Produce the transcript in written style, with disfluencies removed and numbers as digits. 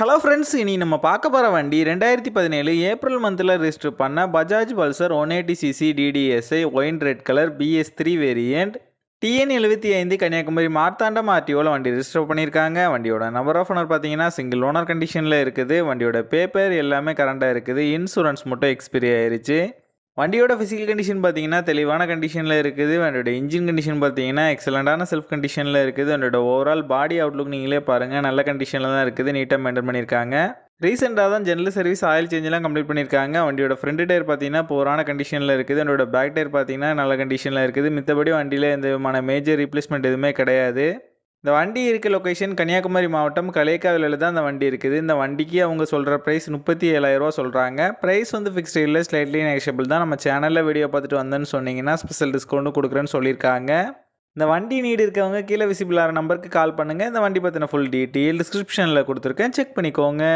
Hello friends, இனி நம்ம பார்க்க போகிற வண்டி 2017 ஏப்ரல் மந்தில் ரெஜிஸ்டர் பண்ண Bajaj Pulsar 180cc DTSi wine red colour BS3 variant TN75 Kanyakumari Marthandam ஆர்டிஓவில் வண்டி ரெஜிஸ்டர் பண்ணியிருக்காங்க. வண்டியோட நம்பர் ஆஃப் ஓனர் பார்த்தீங்கன்னா சிங்கிள் ஓனர் கண்டிஷனில் இருக்குது. வண்டியோட பேப்பர் எல்லாமே கரண்டாக இருக்குது. இன்சூரன்ஸ் மட்டும் எக்ஸ்பைரி ஆயிருச்சு. வண்டியோட ஃபிசிக்கல் கண்டிஷன் பார்த்தீங்கன்னா தெளிவான கண்டிஷனில் இருக்குது. வண்டியோட இன்ஜின் கண்டிஷன் பார்த்தீங்கன்னா எக்ஸலண்ட்டான செல்ஃப் கண்டிஷனில் இருக்குது. வண்டியோட ஓவரால் பாடி அவுட்லுக் நீங்களே பாருங்கள், நல்ல கண்டிஷனில் தான் இருக்குது. நீட்டாக மெயின்டைன் பண்ணியிருக்காங்க. ரீசெண்டாக தான் ஜெனரல் சர்வீஸ் ஆயில் சேஞ்செலாம் கம்ப்ளீட் பண்ணியிருக்காங்க. வண்டியோட ஃப்ரண்ட் டயர் பார்த்தீங்கன்னா போரான கண்டிஷனில் இருக்குது. வண்டியோட பேக் டயர் பார்த்தீங்கன்னா நல்ல கண்டிஷனில் இருக்குது. மித்தபடி வண்டியில் எந்த விதமான மேஜர் ரீப்ளேஸ்மெண்ட் எதுவுமே கிடையாது. இந்த வண்டி இருக்க லொக்கேஷன் கன்னியாகுமரி மாவட்டம் களியக்காவிலில் தான் இந்த வண்டி இருக்குது. இந்த வண்டிக்கு அவங்க சொல்கிற ப்ரைஸ் 37,000 சொல்கிறாங்க. ப்ரைஸ் ஃபிக்ஸ்டு இல்லை, ஸ்லைட்லி நெகஷியபிள் தான். நம்ம சேனலில் வீடியோ பார்த்துட்டு வந்தேன்னு சொன்னீங்கன்னா ஸ்பெஷல் டிஸ்கவுண்ட்டும் கொடுக்குறேன்னு சொல்லியிருக்காங்க. இந்த வண்டி நீடு இருக்கவங்க கீழே விசிபிள் ஆகிற நம்பருக்கு கால் பண்ணுங்கள். இந்த வண்டி பற்றின ஃபுல் டீட்டெயில் டிஸ்கிரிப்ஷனில் கொடுத்துருக்கேன், செக் பண்ணிக்கோங்க.